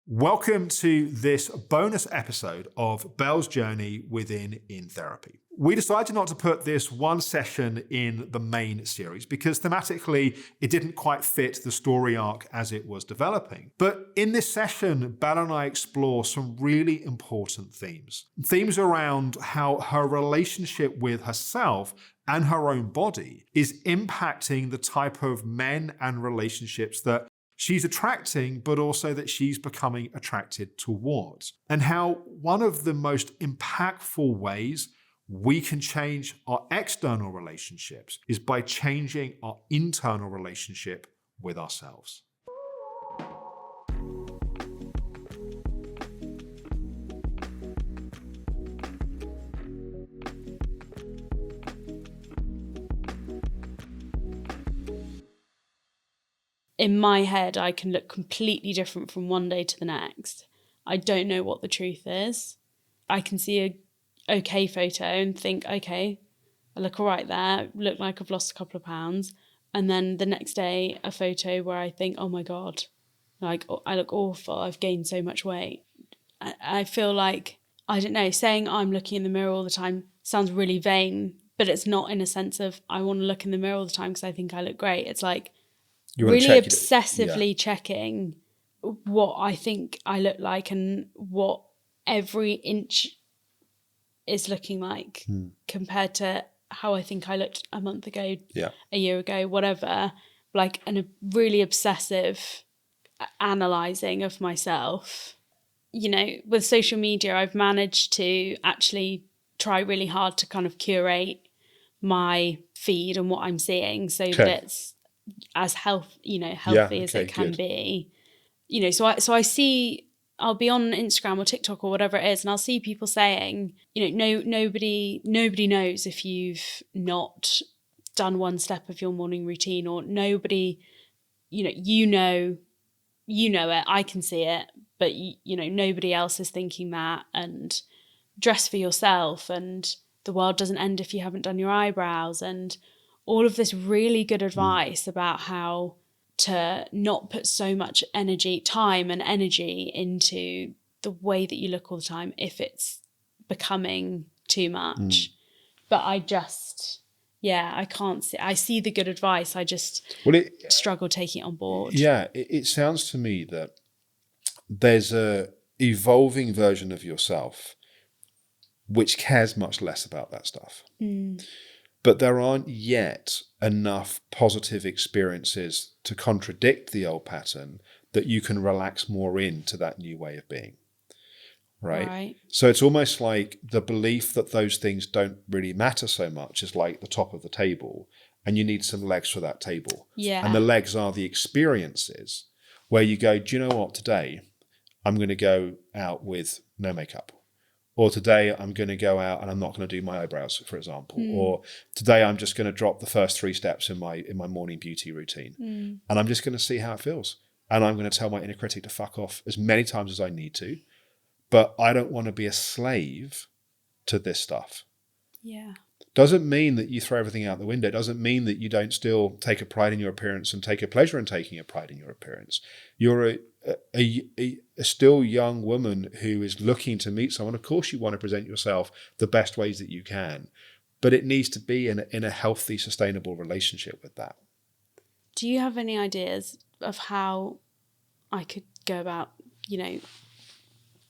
Welcome to this bonus episode of Belle's journey within In Therapy. We decided not to put this one session in the main series because thematically it didn't quite fit the story arc as it was developing. But in this session, Belle and I explore some really important themes. Themes around how her relationship with herself and her own body is impacting the type of men and relationships that she's attracting, but also that she's becoming attracted towards. And how one of the most impactful ways we can change our external relationships is by changing our internal relationship with ourselves. In my head, I can look completely different from one day to the next. I don't know what the truth is. I can see a okay photo and think, okay, I look all right there, look like I've lost a couple of pounds. And then the next day, a photo where I think, oh my God, like I look awful, I've gained so much weight. I feel like, I don't know, saying I'm looking in the mirror all the time sounds really vain, but it's not in a sense of I want to look in the mirror all the time because I think I look great. It's like, really obsessively checking what I think I look like and what every inch is looking like compared to how I think I looked a month ago, a year ago, whatever. Like a really obsessive analysing of myself. You know, with social media, I've managed to actually try really hard to kind of curate my feed and what I'm seeing so that it's as healthy as it can be, you know. So I see, I'll be on Instagram or TikTok or whatever it is, and I'll see people saying, you know, nobody knows if you've not done one step of your morning routine, or nobody, you know it, I can see it, but nobody else is thinking that, and dress for yourself, and the world doesn't end if you haven't done your eyebrows, and all of this really good advice about how to not put so much time and energy into the way that you look all the time if it's becoming too much. But I just, I can't see. I see the good advice. I just struggle taking it on board. Yeah, it sounds to me that there's a evolving version of yourself which cares much less about that stuff. But there aren't yet enough positive experiences to contradict the old pattern that you can relax more into that new way of being. Right? So it's almost like the belief that those things don't really matter so much is like the top of the table, and you need some legs for that table. Yeah. And the legs are the experiences where you go, do you know what, today I'm going to go out with no makeup. Or today I'm going to go out and I'm not going to do my eyebrows, for example. Or today I'm just going to drop the first 3 steps in my morning beauty routine. And I'm just going to see how it feels. And I'm going to tell my inner critic to fuck off as many times as I need to. But I don't want to be a slave to this stuff. Yeah. Doesn't mean that you throw everything out the window. Doesn't mean that you don't still take a pride in your appearance and take a pleasure in taking a pride in your appearance. You're a still young woman who is looking to meet someone. Of course you want to present yourself the best ways that you can, but it needs to be in a healthy, sustainable relationship with that. Do you have any ideas of how I could go about,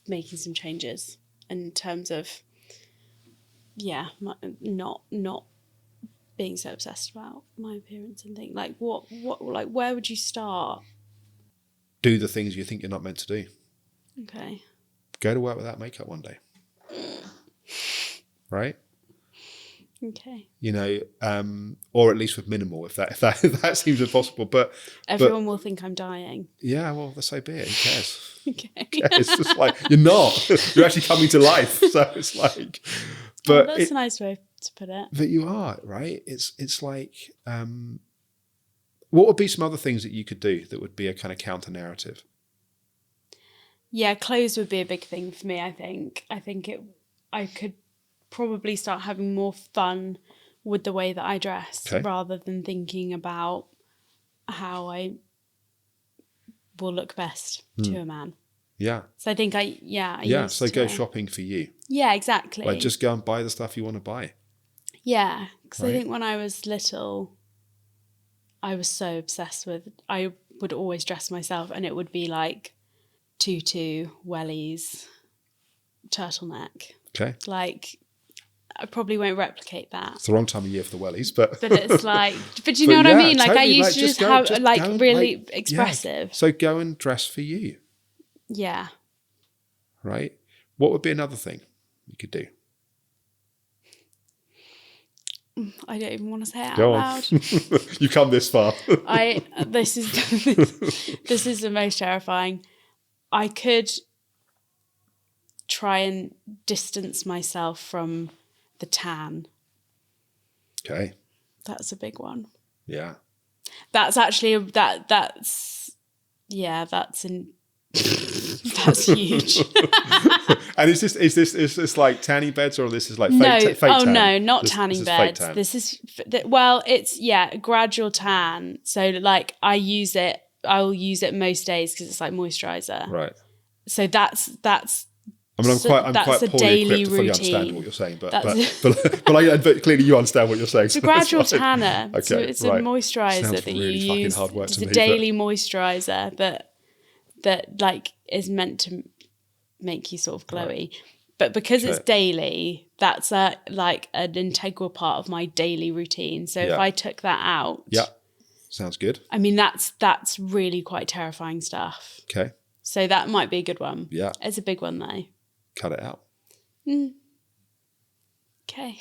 making some changes in terms of, not being so obsessed about my appearance and things? Like where would you start? Do the things you think you're not meant to do. Okay. Go to work without makeup one day. Right? Okay. Or at least with minimal, if that seems impossible. But everyone will think I'm dying. Yeah, well, so be it. Who cares? Okay. It's just like, you're not. You're actually coming to life. So it's like, but that's a nice way to put it. But you are, right? It's like, what would be some other things that you could do that would be a kind of counter narrative? Yeah, clothes would be a big thing for me, I think. I could probably start having more fun with the way that I dress rather than thinking about how I will look best to a man. Yeah. So I think I used So go to- shopping for you. Yeah, exactly. Like just go and buy the stuff you want to buy. Yeah, because I Right. think when I was little, I was so obsessed with, I would always dress myself and it would be like tutu, wellies, turtleneck. Okay. Like, I probably won't replicate that. It's the wrong time of year for the wellies, but But it's like, but you know But what I yeah, mean? Like I totally, used like, to just just go- have just like go and, really like, expressive. So go and dress for you, Yeah. right? What would be another thing you could do? I don't even want to say it out Go on. loud. You've come this far. This is the most terrifying. I could try and distance myself from the tan. Okay. That's a big one. Yeah. That's actually that's huge. And is this like tanning beds, or this is like No, fake tan? no, not This tanning is fake beds. tan. This is it's gradual tan. So like I will use it most days because it's like moisturizer. Right. So that's I mean, I'm that's quite a poorly daily equipped to fully routine. understand what you're saying, but clearly you understand what you're saying. It's a gradual tanner. Okay, So it's a right. moisturizer Sounds that really you fucking use. hard work It's to a me, daily moisturizer that like is meant to make you sort of glowy. Right. But because it's Okay. daily, that's like an integral part of my daily routine. So if Yeah. I took that out, Yeah. Sounds good. I mean that's really quite terrifying stuff. Okay. So that might be a good one. Yeah. It's a big one though. Cut it out. Okay.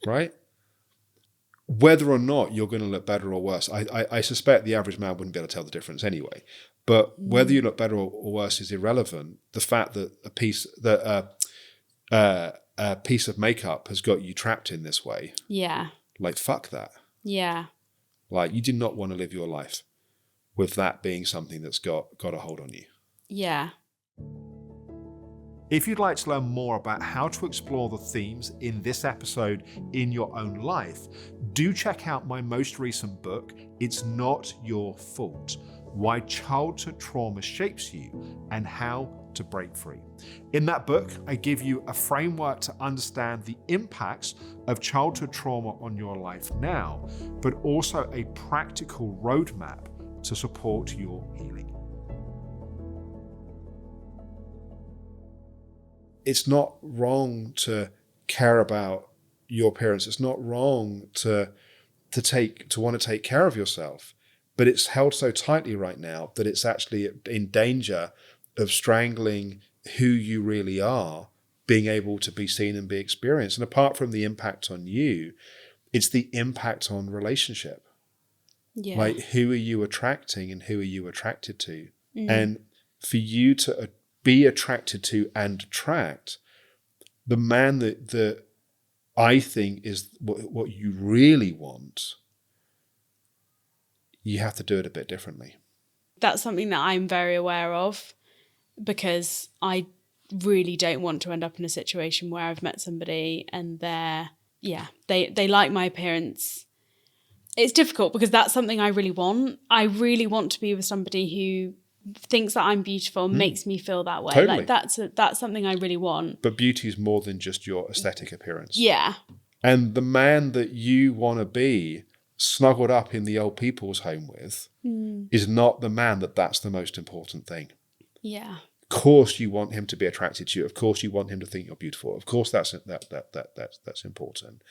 Right? Whether or not you're going to look better or worse, I suspect the average man wouldn't be able to tell the difference anyway. But whether you look better or worse is irrelevant. The fact that a piece of makeup has got you trapped in this way, Yeah. like fuck that. Yeah. Like you did not want to live your life with that being something that's got a hold on you. Yeah. If you'd like to learn more about how to explore the themes in this episode in your own life, do check out my most recent book, It's Not Your Fault: Why Childhood Trauma Shapes You and How to Break Free. In that book, I give you a framework to understand the impacts of childhood trauma on your life now, but also a practical roadmap to support your healing. It's not wrong to care about your appearance. It's not wrong to want to take care of yourself, but it's held so tightly right now that it's actually in danger of strangling who you really are, being able to be seen and be experienced. And apart from the impact on you, it's the impact on relationship. Yeah. Like, who are you attracting and who are you attracted to? And for you to be attracted to and attract the man that I think is what you really want, you have to do it a bit differently. That's something that I'm very aware of, because I really don't want to end up in a situation where I've met somebody and they like my appearance. It's difficult because that's something I really want. I really want to be with somebody who thinks that I'm beautiful, makes me feel that way. Totally. Like that's something I really want. But beauty is more than just your aesthetic appearance. Yeah. And the man that you want to be snuggled up in the old people's home with is not the man that's the most important thing. Yeah. Of course you want him to be attracted to you. Of course you want him to think you're beautiful. Of course that's important.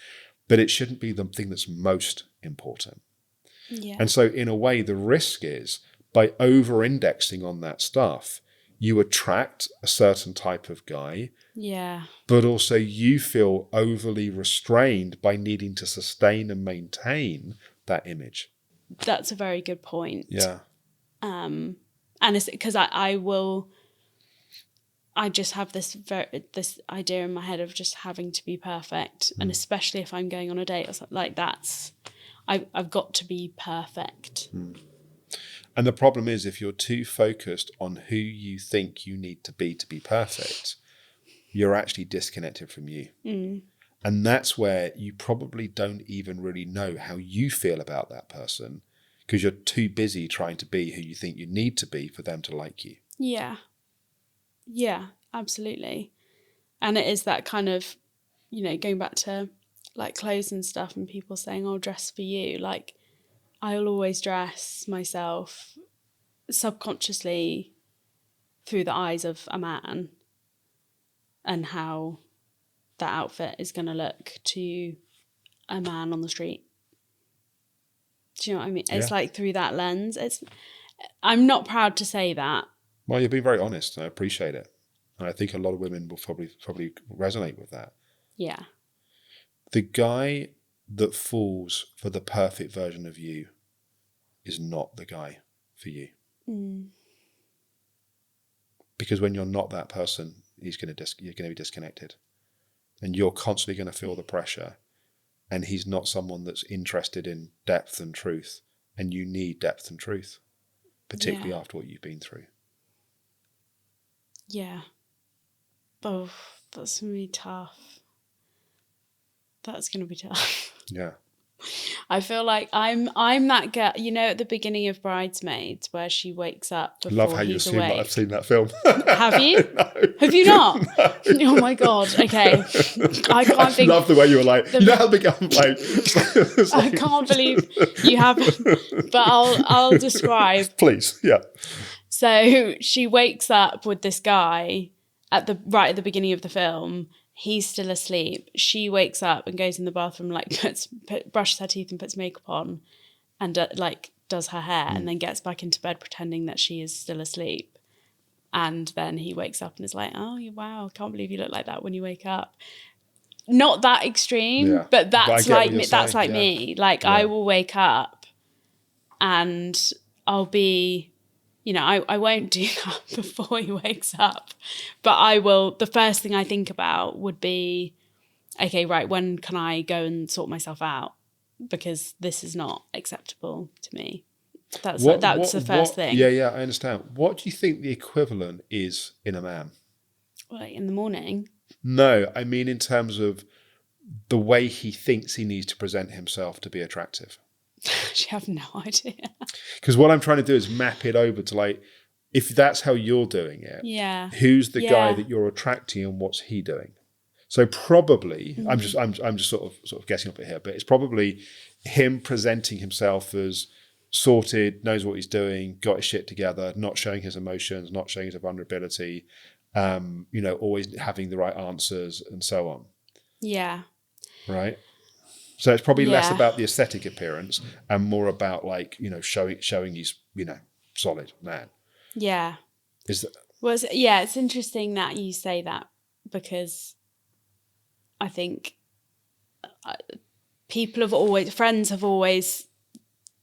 But it shouldn't be the thing that's most important. Yeah. And so in a way, the risk is by over-indexing on that stuff, you attract a certain type of guy, Yeah. but also you feel overly restrained by needing to sustain and maintain that image. That's a very good point. Yeah. And it's because I just have this idea in my head of just having to be perfect, and especially if I'm going on a date or something like that, I've got to be perfect. And the problem is, if you're too focused on who you think you need to be perfect, you're actually disconnected from you. And that's where you probably don't even really know how you feel about that person, because you're too busy trying to be who you think you need to be for them to like you. Yeah. Yeah, absolutely. And it is that kind of, you know, going back to like clothes and stuff and people saying, "Oh, dress for you." Like, I'll always dress myself subconsciously through the eyes of a man and how that outfit is going to look to a man on the street. Do you know what I mean? Yeah. It's like through that lens. I'm not proud to say that. Well, you're being very honest, and I appreciate it. And I think a lot of women will probably resonate with that. Yeah. The guy that falls for the perfect version of you is not the guy for you. Because when you're not that person, you're going to be disconnected, and you're constantly going to feel the pressure. And he's not someone that's interested in depth and truth, and you need depth and truth, particularly after what you've been through. Yeah. Oh, that's going to be tough. That's going to be tough. Yeah. I feel like I'm that girl, you know, at the beginning of Bridesmaids where she wakes up before Love how you he's assume that awake. I've seen that film. Have you? No. Have you not? No. Oh my God. Okay. I can't think. Love the way you were like, you know how big I'm like. It's I like can't believe you haven't. But I'll describe. Please, yeah. So she wakes up with this guy right at the beginning of the film. He's still asleep. She wakes up and goes in the bathroom, like brushes her teeth and puts makeup on, and like does her hair, and then gets back into bed pretending that she is still asleep. And then he wakes up and is like, "Oh wow, I can't believe you look like that when you wake up." Not that extreme, but that's like me. That's like me. Like I will wake up, and I'll be. You know, I won't do that before he wakes up, but I will. The first thing I think about would be, okay, right, when can I go and sort myself out? Because this is not acceptable to me. That's the first thing. Yeah, I understand. What do you think the equivalent is in a man? Like in the morning? No, I mean in terms of the way he thinks he needs to present himself to be attractive. I have no idea. Because what I'm trying to do is map it over to like, if that's how you're doing it, who's the guy that you're attracting and what's he doing? So probably, I'm just sort of guessing up it here, but it's probably him presenting himself as sorted, knows what he's doing, got his shit together, not showing his emotions, not showing his vulnerability, you know, always having the right answers and so on. Yeah. Right. So it's probably less about the aesthetic appearance and more about like, you know, showing he's, you know, solid man. Yeah. Is that? Well, it's interesting that you say that because I think friends have always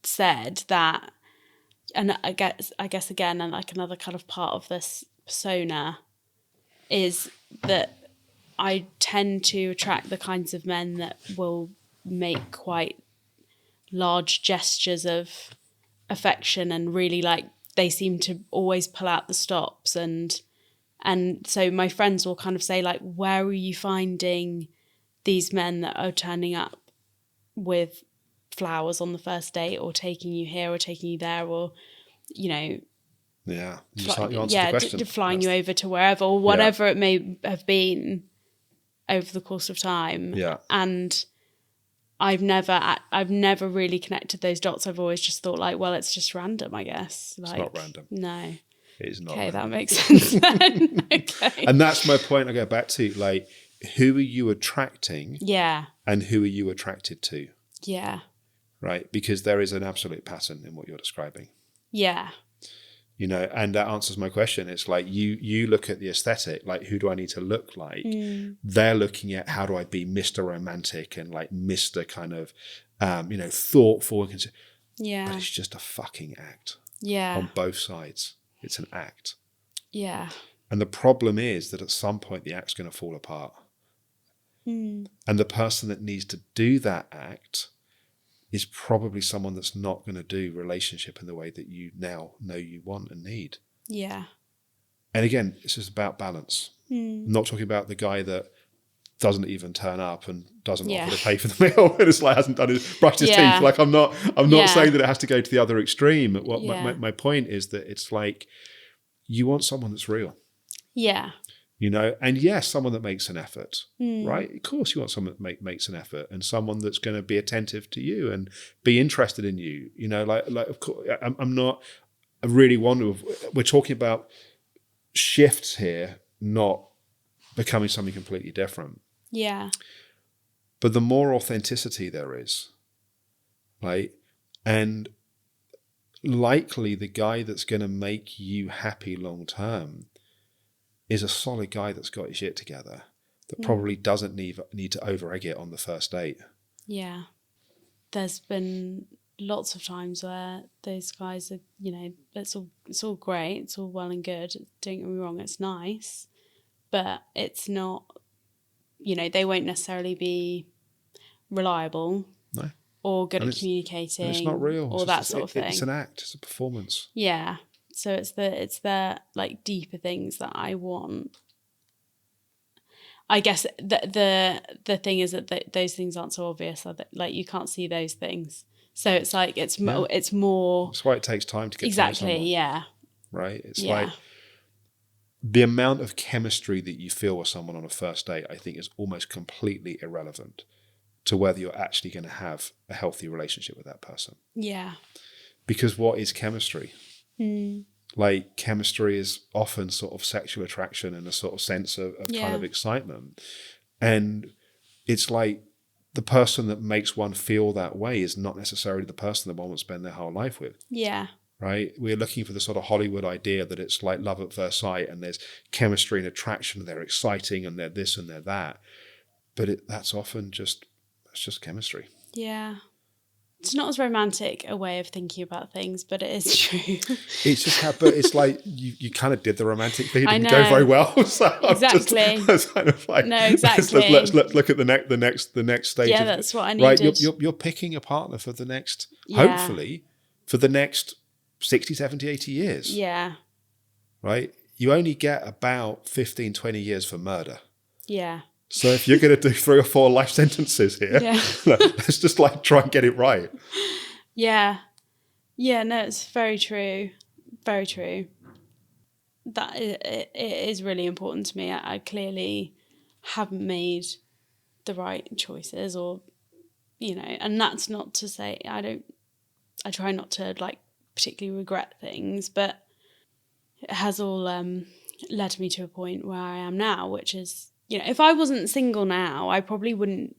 said that, and I guess again, and like another kind of part of this persona is that I tend to attract the kinds of men that will make quite large gestures of affection and really like they seem to always pull out the stops and so my friends will kind of say like, where are you finding these men that are turning up with flowers on the first date or taking you here or taking you there or, you know, flying you over to wherever or whatever it may have been over the course of time. Yeah. And I've never really connected those dots. I've always just thought like, well, it's just random, I guess. Like, it's not random. No. It is not. Okay, random. that makes sense then. Okay. And that's my point I go back to. Like, who are you attracting? Yeah. And who are you attracted to? Yeah. Right? Because there is an absolute pattern in what you're describing. Yeah. You know, and that answers my question. It's like you look at the aesthetic, like who do I need to look like? They're looking at how do I be Mr. Romantic and like Mr. kind of, you know, thoughtful. Yeah. But it's just a fucking act. Yeah. On both sides. It's an act. Yeah. And the problem is that at some point the act's going to fall apart. And the person that needs to do that act is probably someone that's not going to do relationship in the way that you now know you want and need. Yeah. And again, it's just about balance. I'm not talking about the guy that doesn't even turn up and doesn't offer to pay for the meal and it's like hasn't brushed his teeth. Like I'm not saying that it has to go to the other extreme. What my point is that it's like you want someone that's real. Yeah. You know, and yes, someone that makes an effort, right? Of course, you want someone that makes an effort, and someone that's going to be attentive to you and be interested in you. You know, like of course, I'm not. I really wonder. We're talking about shifts here, not becoming something completely different. Yeah. But the more authenticity there is, right, and likely the guy that's going to make you happy long term is a solid guy that's got his shit together, that probably doesn't need to over-egg it on the first date. Yeah. There's been lots of times where those guys are, you know, it's all great, it's all well and good. Don't get me wrong, it's nice, but it's not, you know, they won't necessarily be reliable No, or good and at communicating. and it's not real. Or that sort of thing. It's an act. It's a performance. Yeah. So it's the like deeper things that I want. I guess the thing is that those things aren't so obvious. Like you can't see those things. So it's like it's more. That's why it takes time to get to know someone. Exactly. Yeah. Right. It's Yeah. like the amount of chemistry that you feel with someone on a first date, I think, is almost completely irrelevant to whether you're actually going to have a healthy relationship with that person. Yeah. Because what is chemistry? Like, chemistry is often sort of sexual attraction and a sort of sense of kind of excitement. And it's like the person that makes one feel that way is not necessarily the person that one will spend their whole life with. Yeah. Right? We're looking for the sort of Hollywood idea that it's like love at first sight and there's chemistry and attraction, and they're exciting and they're this and they're that. But that's often just chemistry. Yeah. It's not as romantic a way of thinking about things, but it is true. It's just but it's like you kind of did the romantic thing. It didn't I know. go very well. So Exactly. I was kind of like, No, exactly. Let's look at the next stage. Yeah, that's what I needed. Right, you're picking a partner for the next, Yeah. hopefully, for the next 60, 70, 80 years. Yeah. Right? You only get about 15, 20 years for murder. Yeah. So if you're going to do 3 or 4 life sentences here, let's just like try and get it right. Yeah. Yeah, no, it's very true. Very true. That it is really important to me. I clearly haven't made the right choices, or, you know, and that's not to say I try not to like particularly regret things, but it has all led me to a point where I am now, which is, you know, if I wasn't single now, I probably wouldn't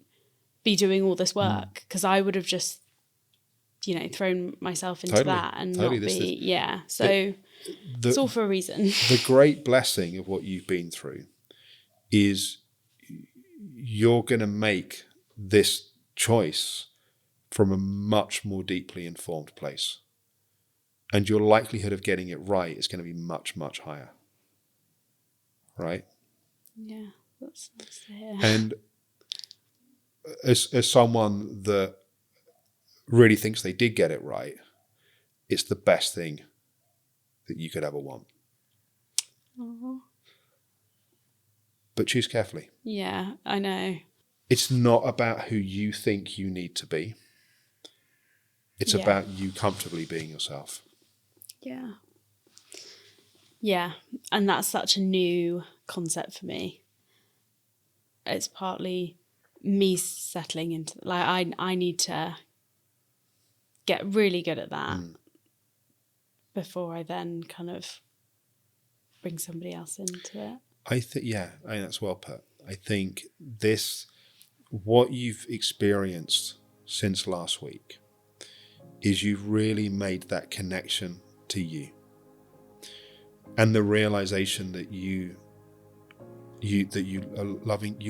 be doing all this work, because I would have just, you know, thrown myself into that and not be, So it's all for a reason. The great blessing of what you've been through is you're going to make this choice from a much more deeply informed place. And your likelihood of getting it right is going to be much, much higher. Right? Yeah. That's nice to hear. And as someone that really thinks they did get it right, it's the best thing that you could ever want. Aww. But choose carefully. Yeah, I know. It's not about who you think you need to be. It's about you comfortably being yourself. Yeah. Yeah, and that's such a new concept for me. It's partly me settling into, like, I need to get really good at that before I then kind of bring somebody else into it. I think that's well put. I think what you've experienced since last week is you've really made that connection to you, and the realization that you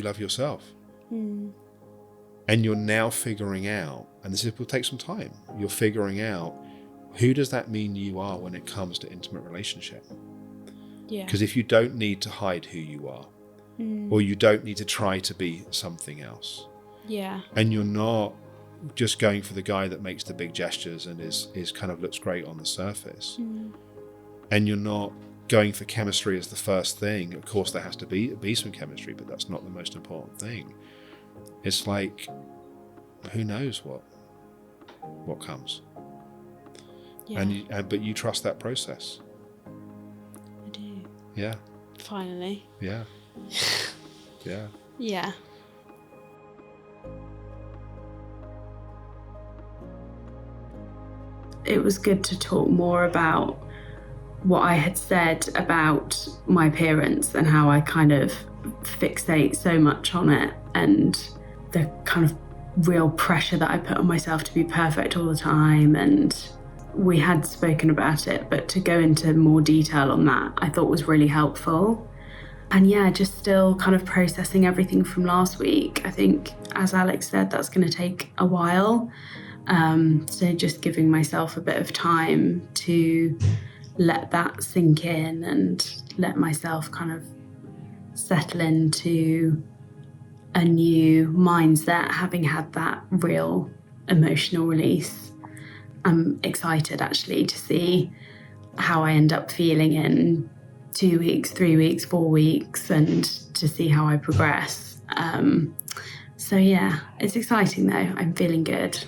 love yourself, and you're now figuring out, and this will take some time, you're figuring out who does that mean you are when it comes to intimate relationship. Because if you don't need to hide who you are, or you don't need to try to be something else, and you're not just going for the guy that makes the big gestures and is kind of looks great on the surface, and you're not going for chemistry as the first thing. Of course, there has to be some chemistry, but that's not the most important thing. It's like, who knows what comes, but you trust that process. I do. Yeah. Finally. Yeah. Yeah. Yeah. It was good to talk more about what I had said about my appearance and how I kind of fixate so much on it, and the kind of real pressure that I put on myself to be perfect all the time. And we had spoken about it, but to go into more detail on that, I thought was really helpful. And yeah, just still kind of processing everything from last week. I think, as Alex said, that's going to take a while. So just giving myself a bit of time to let that sink in and let myself kind of settle into a new mindset, having had that real emotional release. I'm excited actually to see how I end up feeling in 2 weeks, 3 weeks, 4 weeks, and to see how I progress. So yeah, it's exciting though. I'm feeling good.